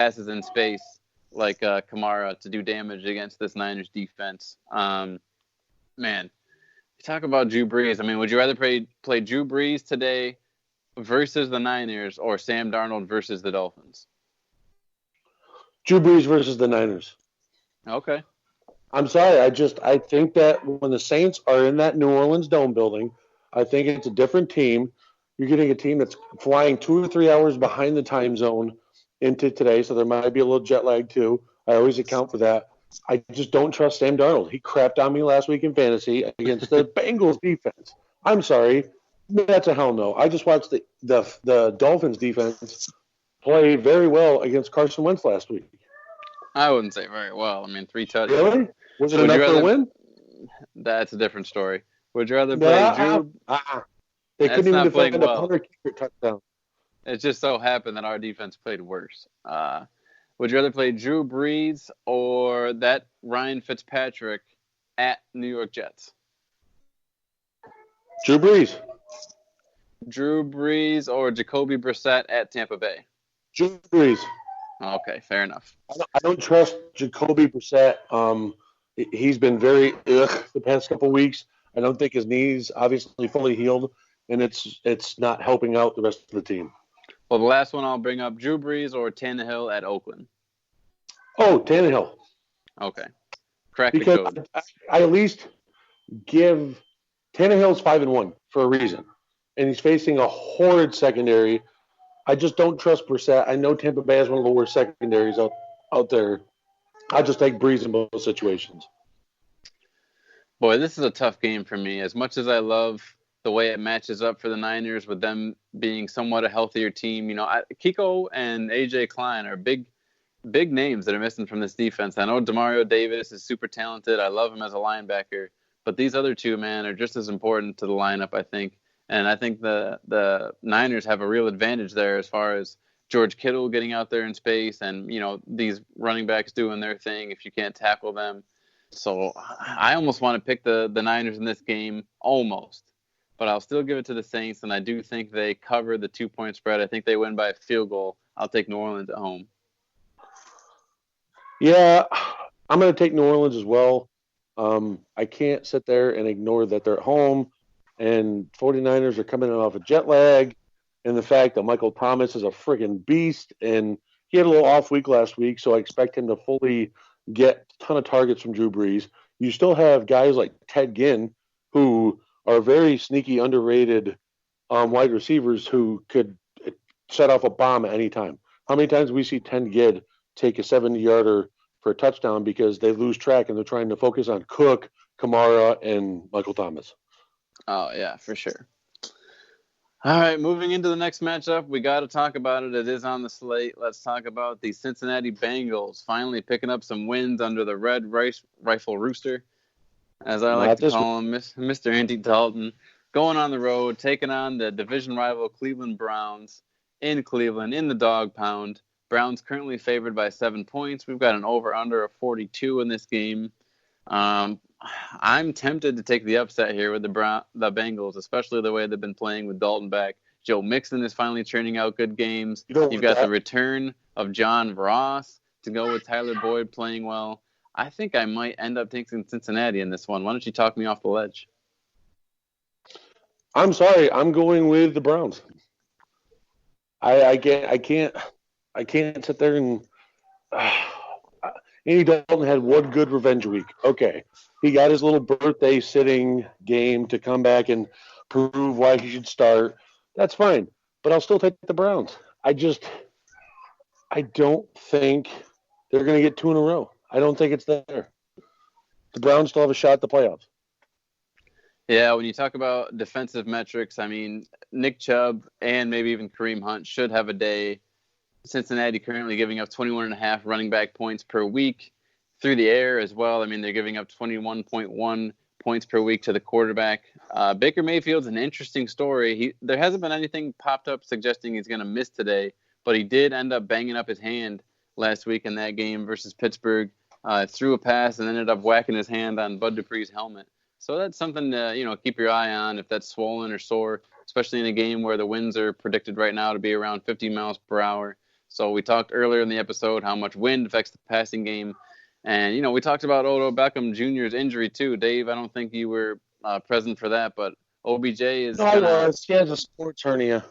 passes in space like Kamara to do damage against this Niners defense. Man, you talk about Drew Brees. I mean, would you rather play Drew Brees today versus the Niners or Sam Darnold versus the Dolphins? Drew Brees versus the Niners. Okay. I'm sorry. I think that when the Saints are in that New Orleans Dome building, I think it's a different team. You're getting a team that's flying 2 or 3 hours behind the time zone into today, so there might be a little jet lag too. I always account for that. I just don't trust Sam Darnold. He crapped on me last week in fantasy against the Bengals defense. I'm sorry. That's a hell no. I just watched the Dolphins defense play very well against Carson Wentz last week. I wouldn't say very well. I mean, 3 touchdowns. Really? Was it enough for a win? That's a different story. Would you rather play Drew? They couldn't even defend a punter kicker touchdown. It just so happened that our defense played worse. Would you rather play Drew Brees or that Ryan Fitzpatrick at New York Jets? Drew Brees. Drew Brees or Jacoby Brissett at Tampa Bay? Drew Brees. Okay, fair enough. I don't trust Jacoby Brissett. He's been very the past couple of weeks. I don't think his knee's obviously fully healed, and it's not helping out the rest of the team. Well, the last one I'll bring up, Drew Brees or Tannehill at Oakland? Oh, Tannehill. Okay. Crack because the code. I at least give Tannehill's 5-1 for a reason, and he's facing a horrid secondary. I just don't trust Brissett. I know Tampa Bay is one of the worst secondaries out there. I just take Brees in both situations. Boy, this is a tough game for me. As much as I love the way it matches up for the Niners with them being somewhat a healthier team, Kiko and A.J. Klein are big names that are missing from this defense. I know Demario Davis is super talented. I love him as a linebacker. But these other two, man, are just as important to the lineup, I think. And I think the Niners have a real advantage there as far as George Kittle getting out there in space and, these running backs doing their thing if you can't tackle them. So I almost want to pick the Niners in this game, almost. But I'll still give it to the Saints, and I do think they cover the 2-point spread. I think they win by a field goal. I'll take New Orleans at home. Yeah, I'm going to take New Orleans as well. I can't sit there and ignore that they're at home. And 49ers are coming off a jet lag, and the fact that Michael Thomas is a friggin' beast, and he had a little off week last week, so I expect him to fully get a ton of targets from Drew Brees. You still have guys like Ted Ginn, who are very sneaky, underrated wide receivers who could set off a bomb at any time. How many times we see Ted Ginn take a 70-yarder for a touchdown because they lose track and they're trying to focus on Cook, Kamara, and Michael Thomas? Oh, yeah, for sure. All right, moving into the next matchup, we got to talk about it. It is on the slate. Let's talk about the Cincinnati Bengals finally picking up some wins under the Red Rifle Rooster, as I like to call him, Mr. Andy Dalton, going on the road, taking on the division rival Cleveland Browns in Cleveland in the dog pound. Browns currently favored by 7 points. We've got an over-under of 42 in this game. I'm tempted to take the upset here with the Bengals, especially the way they've been playing with Dalton back. Joe Mixon is finally churning out good games. You've got the return of John Ross to go with Tyler Boyd playing well. I think I might end up taking Cincinnati in this one. Why don't you talk me off the ledge? I'm sorry. I'm going with the Browns. I can't sit there and Andy Dalton had one good revenge week. Okay. He got his little birthday sitting game to come back and prove why he should start. That's fine. But I'll still take the Browns. I don't think they're going to get 2 in a row. I don't think it's there. The Browns still have a shot at the playoffs. Yeah, when you talk about defensive metrics, I mean, Nick Chubb and maybe even Kareem Hunt should have a day. Cincinnati currently giving up 21.5 running back points per week through the air as well. I mean, they're giving up 21.1 points per week to the quarterback. Baker Mayfield's an interesting story. There hasn't been anything popped up suggesting he's going to miss today, but he did end up banging up his hand last week in that game versus Pittsburgh. Threw a pass and ended up whacking his hand on Bud Dupree's helmet. So that's something to keep your eye on if that's swollen or sore, especially in a game where the winds are predicted right now to be around 50 miles per hour. So we talked earlier in the episode how much wind affects the passing game. And, we talked about Odell Beckham Jr.'s injury too. Dave, I don't think you were present for that, but OBJ is No, I going to was. He has a sports hernia.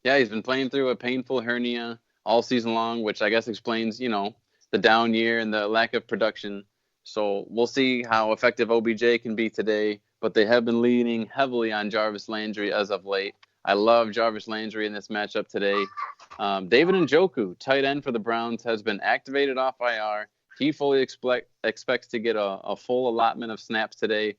Yeah, he's been playing through a painful hernia all season long, which I guess explains, the down year and the lack of production. So we'll see how effective OBJ can be today, but they have been leaning heavily on Jarvis Landry as of late. I love Jarvis Landry in this matchup today. David Njoku, tight end for the Browns, has been activated off IR. He fully expects to get a full allotment of snaps today.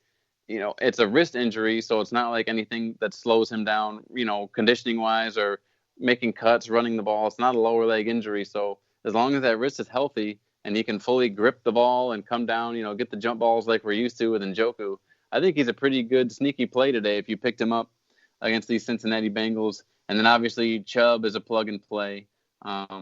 It's a wrist injury, so it's not like anything that slows him down, conditioning wise or making cuts, running the ball. It's not a lower leg injury. So as long as that wrist is healthy and he can fully grip the ball and come down, get the jump balls like we're used to with Njoku, I think he's a pretty good sneaky play today if you picked him up against these Cincinnati Bengals. And then obviously Chubb is a plug and play. How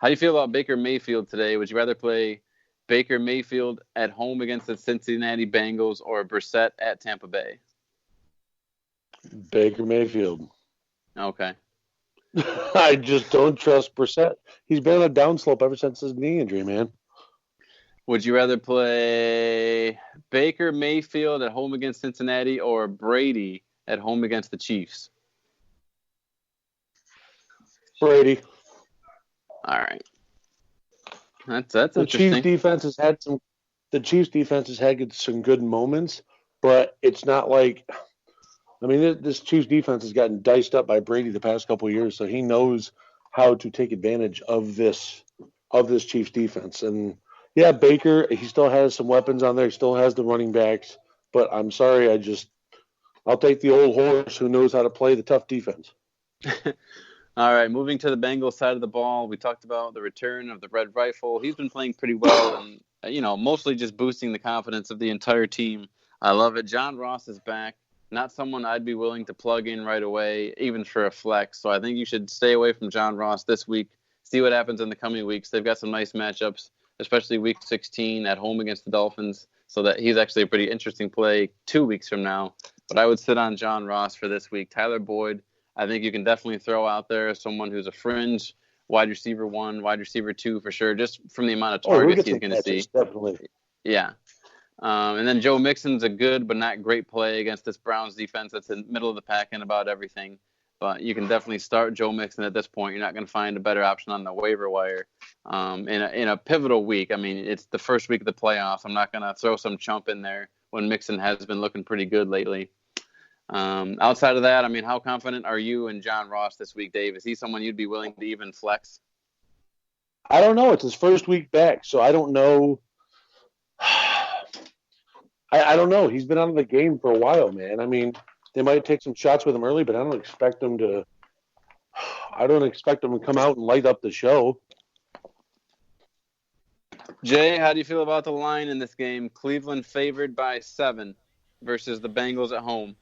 do you feel about Baker Mayfield today? Would you rather play Baker Mayfield at home against the Cincinnati Bengals or Brissett at Tampa Bay? Baker Mayfield. Okay. I just don't trust Brissett. He's been on a downslope ever since his knee injury, man. Would you rather play Baker Mayfield at home against Cincinnati or Brady at home against the Chiefs? Brady. All right. That's the interesting. The Chiefs defense has had some good moments, but it's not like, this Chiefs defense has gotten diced up by Brady the past couple of years, so he knows how to take advantage of this Chiefs defense. And yeah, Baker, he still has some weapons on there. He still has the running backs, but I'm sorry, I'll take the old horse who knows how to play the tough defense. All right, moving to the Bengals side of the ball, we talked about the return of the Red Rifle. He's been playing pretty well and, mostly just boosting the confidence of the entire team. I love it. John Ross is back. Not someone I'd be willing to plug in right away, even for a flex. So I think you should stay away from John Ross this week, see what happens in the coming weeks. They've got some nice matchups, especially week 16 at home against the Dolphins. So that he's actually a pretty interesting play 2 weeks from now. But I would sit on John Ross for this week. Tyler Boyd, I think you can definitely throw out there as someone who's a fringe wide receiver 1, wide receiver 2 for sure, just from the amount of targets he's going to see. Definitely. Yeah. And then Joe Mixon's a good but not great play against this Browns defense that's in the middle of the pack in about everything. But you can definitely start Joe Mixon at this point. You're not going to find a better option on the waiver wire in a pivotal week. It's the first week of the playoffs. I'm not going to throw some chump in there when Mixon has been looking pretty good lately. Outside of that, how confident are you in John Ross this week, Dave? Is he someone you'd be willing to even flex? I don't know. It's his first week back, so I don't know. I don't know. He's been out of the game for a while, man. They might take some shots with him early, but I don't expect him to come out and light up the show. Jay, how do you feel about the line in this game? Cleveland favored by 7 versus the Bengals at home.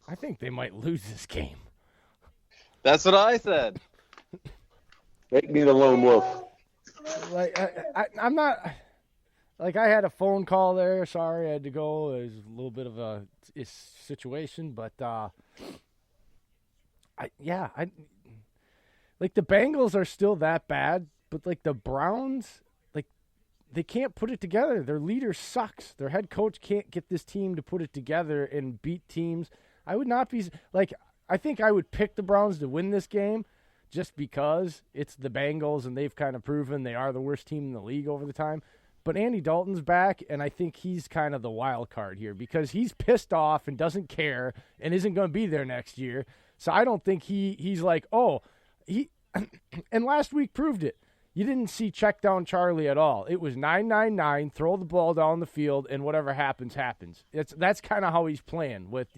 I think they might lose this game. That's what I said. Make me the lone wolf. I'm not. I had a phone call there. Sorry, I had to go. It was a little bit of a situation, but the Bengals are still that bad, but the Browns, they can't put it together. Their leader sucks. Their head coach can't get this team to put it together and beat teams. I would not be I think I would pick the Browns to win this game just because it's the Bengals and they've kind of proven they are the worst team in the league over the time. But Andy Dalton's back, and I think he's kind of the wild card here because he's pissed off and doesn't care and isn't going to be there next year. So I don't think he's like, and last week proved it. You didn't see check down Charlie at all. It was 9-9-9, throw the ball down the field, and whatever happens, happens. That's kind of how he's playing with,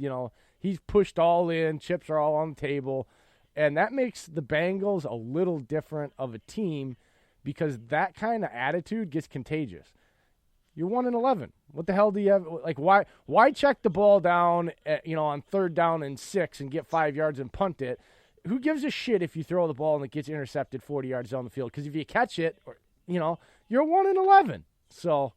he's pushed all in, chips are all on the table, and that makes the Bengals a little different of a team because that kind of attitude gets contagious. You're 1-11. What the hell do you have? Why check the ball down, on 3rd down and 6 and get 5 yards and punt it? Who gives a shit if you throw the ball and it gets intercepted 40 yards down the field? Because if you catch it, you're 1-11. So,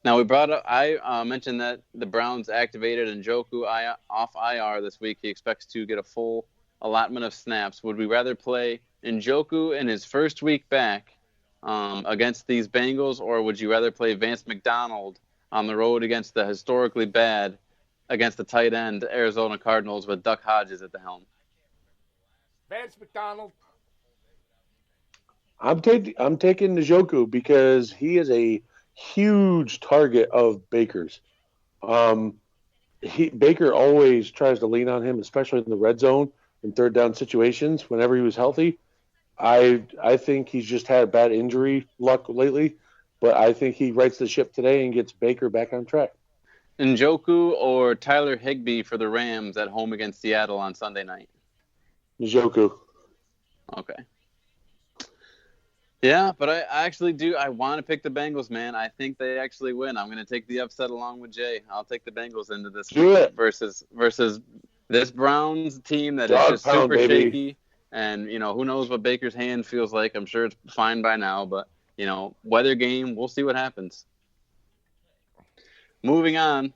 Now, we brought up, I mentioned that the Browns activated Njoku off IR this week. He expects to get a full allotment of snaps. Would we rather play Njoku in his first week back against these Bengals, or would you rather play Vance McDonald on the road against the historically bad, against the tight end Arizona Cardinals with Duck Hodges at the helm? Vance McDonald. I'm taking Njoku because he is a huge target of Baker's. Baker always tries to lean on him, especially in the red zone and third down situations. Whenever he was healthy, I think he's just had bad injury luck lately, but I think he rights the ship today and gets Baker back on track. Njoku or Tyler Higbee for the Rams at home against Seattle on Sunday night? Njoku. Okay. Yeah, but I actually do. I want to pick the Bengals, man. I think they actually win. I'm going to take the upset along with Jay. I'll take the Bengals into this versus this Browns team that is just super shaky. And, who knows what Baker's hand feels like. I'm sure it's fine by now. But, weather game, we'll see what happens. Moving on,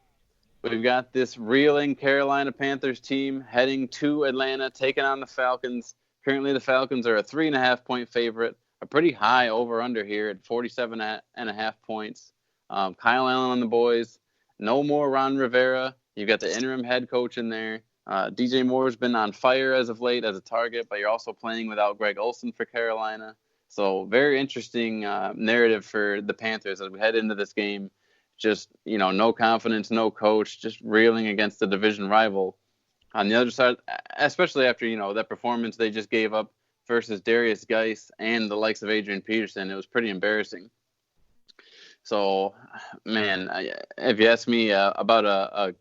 we've got this reeling Carolina Panthers team heading to Atlanta, taking on the Falcons. Currently, the Falcons are a 3.5-point favorite. A pretty high over-under here at 47.5 points. Kyle Allen and the boys. No more Ron Rivera. You've got the interim head coach in there. DJ Moore's been on fire as of late as a target, but you're also playing without Greg Olsen for Carolina. So very interesting narrative for the Panthers as we head into this game. Just, no confidence, no coach, just reeling against the division rival. On the other side, especially after, that performance they just gave up versus Darius Geis and the likes of Adrian Peterson, it was pretty embarrassing. So, man, if you ask me about a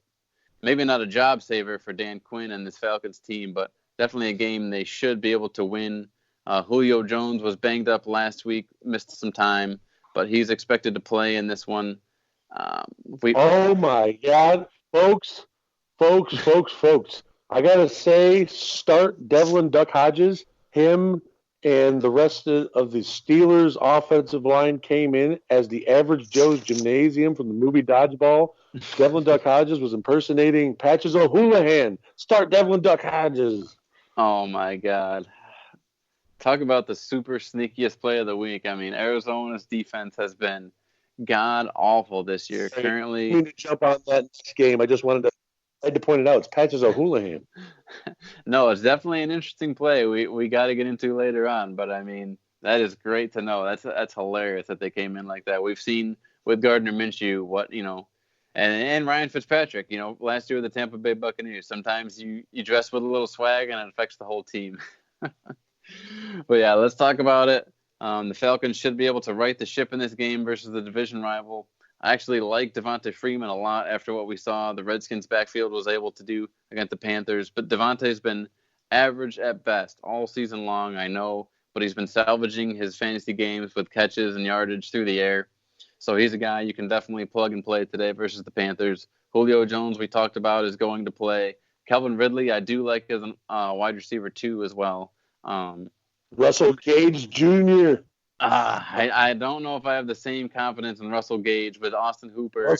maybe not a job saver for Dan Quinn and this Falcons team, but definitely a game they should be able to win. Julio Jones was banged up last week, missed some time, but he's expected to play in this one. Oh, my God. Folks. I got to say, start Devlin Duck Hodges. Him and the rest of the Steelers' offensive line came in as the average Joe's gymnasium from the movie Dodgeball. Devlin Duck Hodges was impersonating Patches O'Houlihan. Start Devlin Duck Hodges. Oh, my God. Talk about the super sneakiest play of the week. I mean, Arizona's defense has been god-awful this year. Currently, I mean to jump on that next game. I had to point it out. It's Patches O'Houlihan. No, it's definitely an interesting play. We got to get into later on, but I mean that is great to know. That's hilarious that they came in like that. We've seen with Gardner Minshew what and Ryan Fitzpatrick. Last year with the Tampa Bay Buccaneers. Sometimes you dress with a little swag and it affects the whole team. But yeah, let's talk about it. The Falcons should be able to right the ship in this game versus the division rival. I actually like Devonta Freeman a lot after what we saw the Redskins backfield was able to do against the Panthers. But Devonta's been average at best all season long, I know, but he's been salvaging his fantasy games with catches and yardage through the air. So he's a guy you can definitely plug and play today versus the Panthers. Julio Jones, we talked about, is going to play. Calvin Ridley, I do like as a wide receiver too as well. Russell Gage Jr. I don't know if I have the same confidence in Russell Gage with Austin Hooper.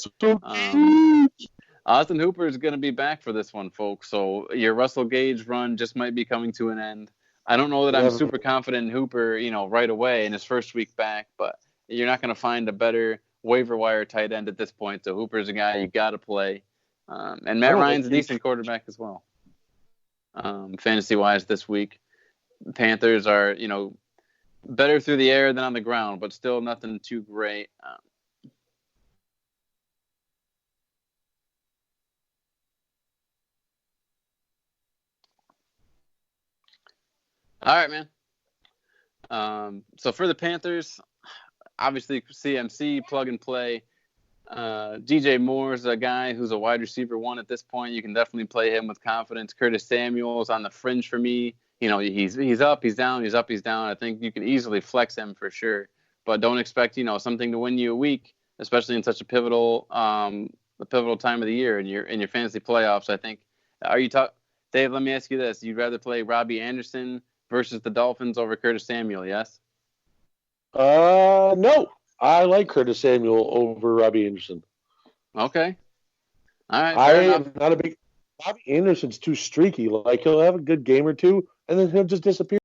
Austin Hooper is going to be back for this one, folks. So your Russell Gage run just might be coming to an end. I don't know that I'm super confident in Hooper, right away in his first week back, but you're not going to find a better waiver wire tight end at this point. So Hooper's a guy you got to play. And Matt Ryan's a decent quarterback as well. Fantasy-wise this week. Panthers are, better through the air than on the ground, but still nothing too great. All right, man. So for the Panthers, obviously CMC, plug and play. DJ Moore's a guy who's a wide receiver one at this point. You can definitely play him with confidence. Curtis Samuel's on the fringe for me. He's up, he's down, he's up, he's down. I think you can easily flex him for sure, but don't expect something to win you a week, especially in such a pivotal time of the year in your fantasy playoffs. I think. Dave? Let me ask you this: you'd rather play Robbie Anderson versus the Dolphins over Curtis Samuel? Yes. No. I like Curtis Samuel over Robbie Anderson. Okay. All right. I Fair enough. am not a big. Robbie Anderson's too streaky. Like he'll have a good game or two, and then he'll just disappear.